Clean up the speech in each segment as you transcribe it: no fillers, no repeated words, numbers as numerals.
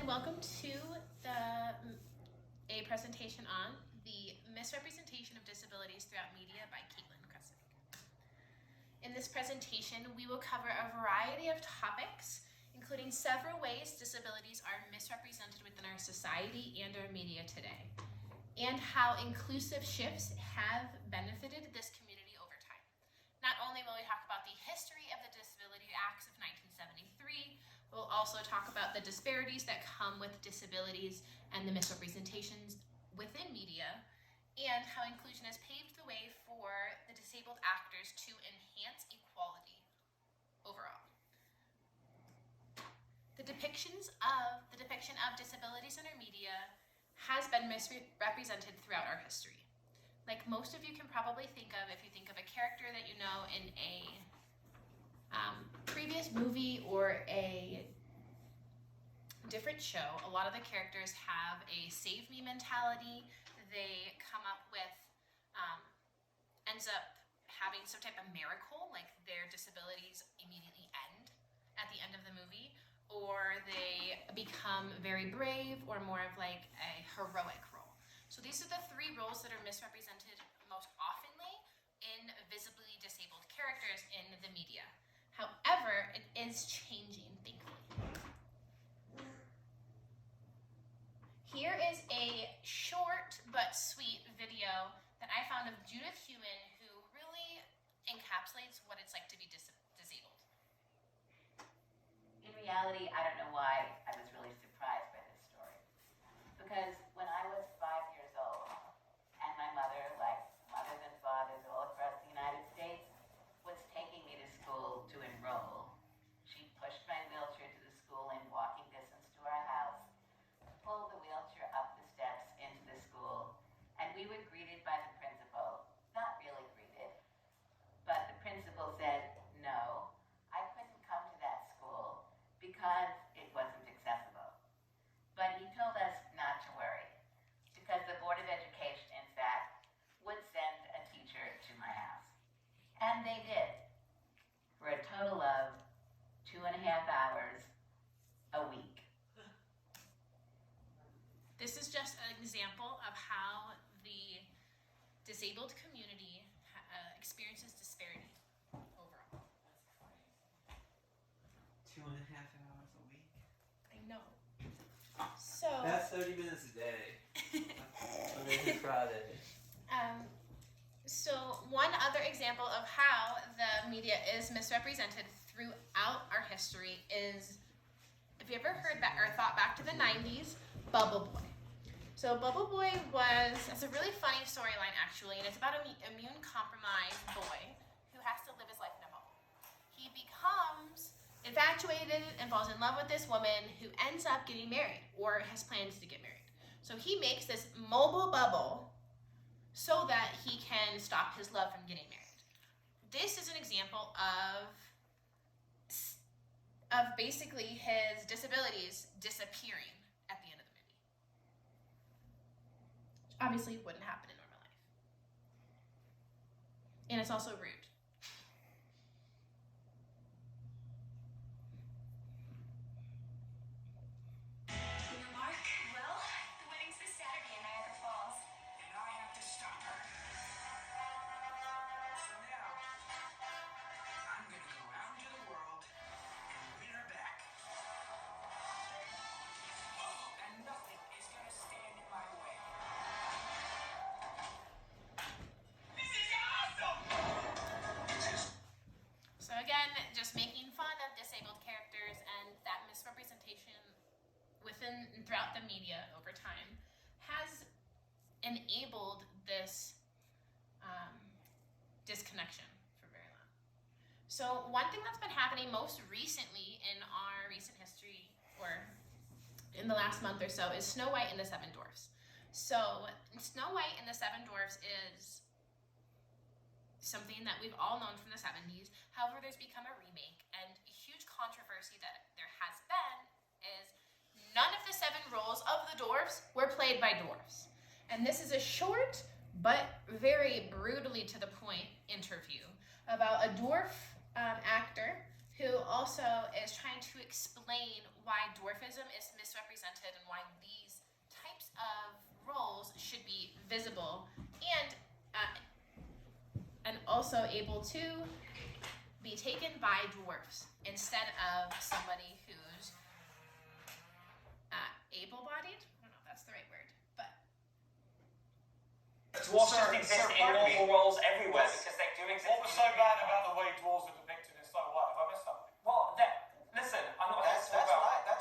welcome to a presentation on the Misrepresentation of Disabilities Throughout Media by Caitlin Kresick. In this presentation, we will cover a variety of topics, including several ways disabilities are misrepresented within our society and our media today, and how inclusive shifts have benefited this community over time. Not only will we talk about the history of the Disability Acts of 1973, we'll also talk about the disparities that come with disabilities and the misrepresentations within media, and how inclusion has paved the way for the disabled actors to enhance equality overall. The depiction of disabilities in our media has been misrepresented throughout our history. Like most of you can probably think of, if you think of a character that you know in a previous movie or a different show, a lot of the characters have a save me mentality. They come up with, ends up having some type of miracle, like their disabilities immediately end at the end of the movie, or they become very brave or more of like a heroic role. So these are the three roles that are misrepresented most oftenly in visibly disabled characters in the media. However, it is changing, thankfully. Here is a short but sweet video that I found of Judith Heumann, who really encapsulates what it's like to be disabled. In reality, I don't know why I was really surprised by this story. Because when I was 5 years old, and my mother, like mothers and fathers all across the United States, was taking me to school to enroll, she pushed my wheelchair to the school in walking distance to our house, pulled the wheelchair up the steps into the school, and we were greeted by the principal. Not really greeted, but the principal said, no, I couldn't come to that school because it wasn't accessible. But he told us not to worry, because the Board of Education, in fact, would send a teacher to my house. And they did, for a total of 2.5 hours a week. This is just an example of how the disabled community experiences disparity overall. 2.5 hours a week. I know. So That's 30 minutes a day. Monday through Friday. So one other example of how the media is misrepresented throughout our history is, if you ever heard back or thought back to the 90s, Bubble Boy. So Bubble Boy it's a really funny storyline actually, and it's about an immune-compromised boy who has to live his life in a bubble. He becomes infatuated and falls in love with this woman who ends up getting married or has plans to get married. So he makes this mobile bubble so that he can stop his love from getting married. This is an example of basically his disabilities disappearing at the end of the movie. Which obviously wouldn't happen in normal life. And it's also rude. So again, just making fun of disabled characters and that misrepresentation within and throughout the media over time has enabled this disconnection for very long. So one thing that's been happening most recently in our recent history, or in the last month or so, is Snow White and the Seven Dwarfs. So Snow White and the Seven Dwarfs is something that we've all known from the 70s. However, there's become a remake, and a huge controversy that there has been is none of the 7 roles of the dwarfs were played by dwarfs. And this is a short but very brutally to the point interview about a dwarf actor who also is trying to explain why dwarfism is misrepresented and why these types of roles should be visible and also able to be taken by dwarfs instead of somebody who's able-bodied. I don't know if that's the right word, but dwarfs just exist in normal roles everywhere because they do exist. What was so bad about the way dwarves are depicted in Snow White? Have I missed something? Well, listen, I'm not That's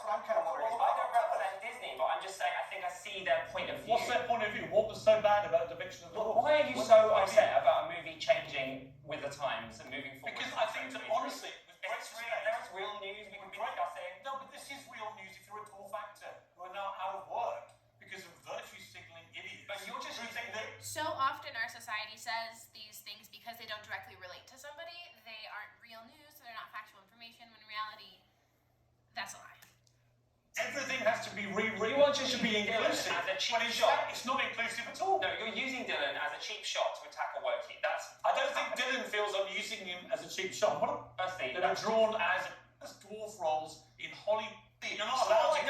what I'm kind of wondering. I don't represent Disney, but I'm just saying I think I see their point of view. What's their point of view? What was so bad about the depiction of dwarves? Why are you so upset about a movie changing with the times and moving forward? Because I think that honestly, there is real news we can be discussing. No, but this is real news if you're a dwarf actor who are now out of work because of virtue signaling idiots. But you're just using so often our society says these things because they don't directly relate to somebody. They aren't real news, so they're not factual information, when in reality, that's a lie. Everything has to be rewritten. You want just to be inclusive. As a cheap When shot. it's not inclusive at all. No, you're using Dylan as a cheap shot to attack a Wokey. I don't think Dylan feels I'm using him as a cheap shot. Firstly, that are drawn as dwarf roles in Hollywood. You're not allowed to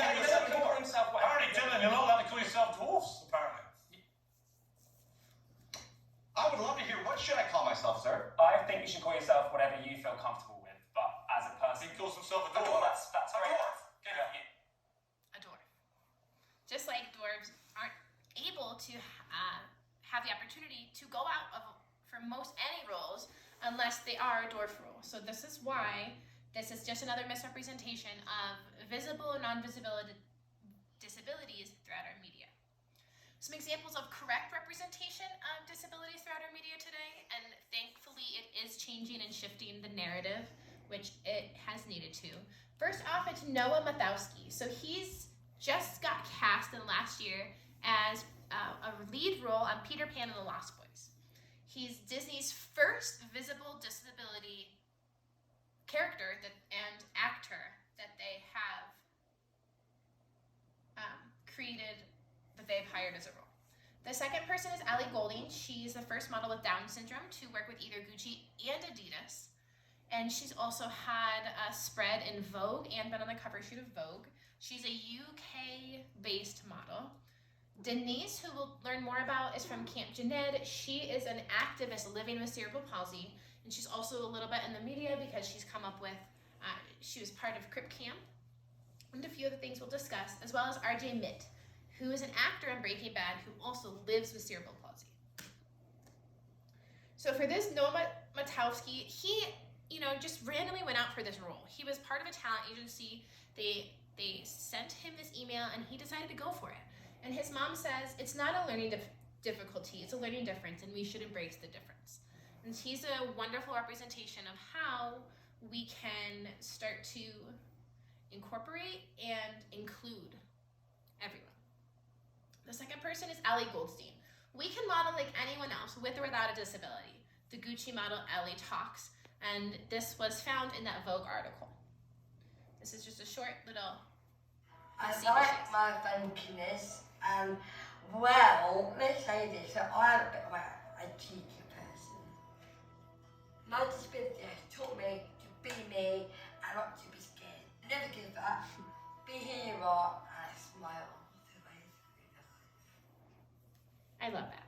call yourself. Apparently, Dylan, you're not allowed to call yourself dwarfs. Apparently. I would love to hear, what should I call myself, sir? I think you should call yourself whatever you feel comfortable with, but as a person, He calls himself a oh, dwarf. that's great. Good on you. A dwarf. Just like dwarves aren't able to have the opportunity to go out for most any roles unless they are a dwarf role. So this is why this is just another misrepresentation of visible and non-visible disabilities throughout our media. Some examples of correct representation of disabilities throughout our media today, and thankfully it is changing and shifting the narrative, which it has needed to. First off, it's Noah Mathowski. So he's just got cast in last year as a lead role on Peter Pan and the Lost Boys. He's Disney's first visible disability character and actor that they have created, that they've hired as a role. The second person is Ellie Goulding. She's the first model with Down syndrome to work with either Gucci and Adidas. And she's also had a spread in Vogue and been on the cover shoot of Vogue. She's a UK-based model. Denise, who we'll learn more about, is from Camp Jened. She is an activist living with cerebral palsy, and she's also a little bit in the media because she's come up with, she was part of Crip Camp, and a few other things we'll discuss, as well as RJ Mitt, who is an actor in Breaking Bad who also lives with cerebral palsy. So for this Noah Mathowski, he just randomly went out for this role. He was part of a talent agency. They sent him this email and he decided to go for it. And his mom says, it's not a learning difficulty, it's a learning difference, and we should embrace the difference. And he's a wonderful representation of how we can start to incorporate and include everyone. The second person is Ellie Goldstein. We can model like anyone else with or without a disability. The Gucci model Ellie talks, and this was found in that Vogue article. This is just a short little. I like my funkiness, and well, let's say this, so I'm a bit of a cheeky person. My disability has taught me to be me and not to be scared. Never give up, be who you are, and smile. I love that.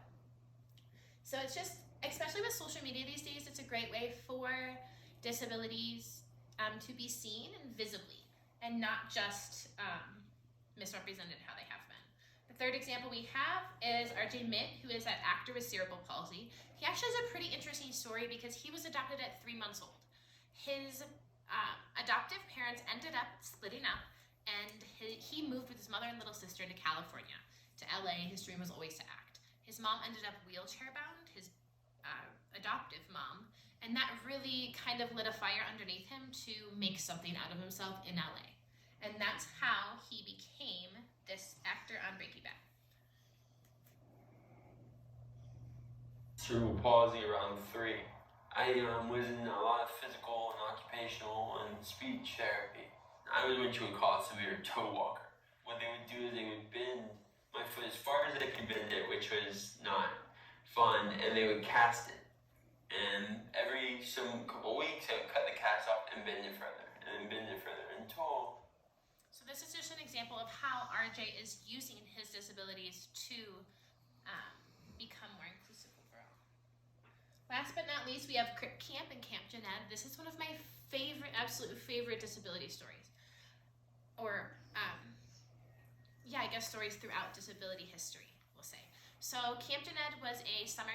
So it's just, especially with social media these days, it's a great way for disabilities to be seen and visibly, and not just misrepresented how they have been. The third example we have is RJ Mitt, who is an actor with cerebral palsy. He actually has a pretty interesting story because he was adopted at 3 months old. His adoptive parents ended up splitting up, and he moved with his mother and little sister to California, to LA. His dream was always to act. His mom ended up wheelchair bound, his adoptive mom, and that really kind of lit a fire underneath him to make something out of himself in LA. And that's how he became this actor on Breaking Bad. Cerebral palsy around 3. I was in a lot of physical and occupational and speech therapy. I was what you would call a severe toe walker. What they would do is they would bend my foot as far as they could bend it, which was not fun, and they would cast it. And every couple weeks, I would cut the cast off and bend it further, and then bend it further until. So this is just an example of how RJ is using his disabilities to become more inclusive overall. Last but not least, we have Crip Camp and Camp Jeanette. This is one of my favorite, absolute favorite disability stories. Or, I guess stories throughout disability history, we'll say. So Camp Jeanette was a summer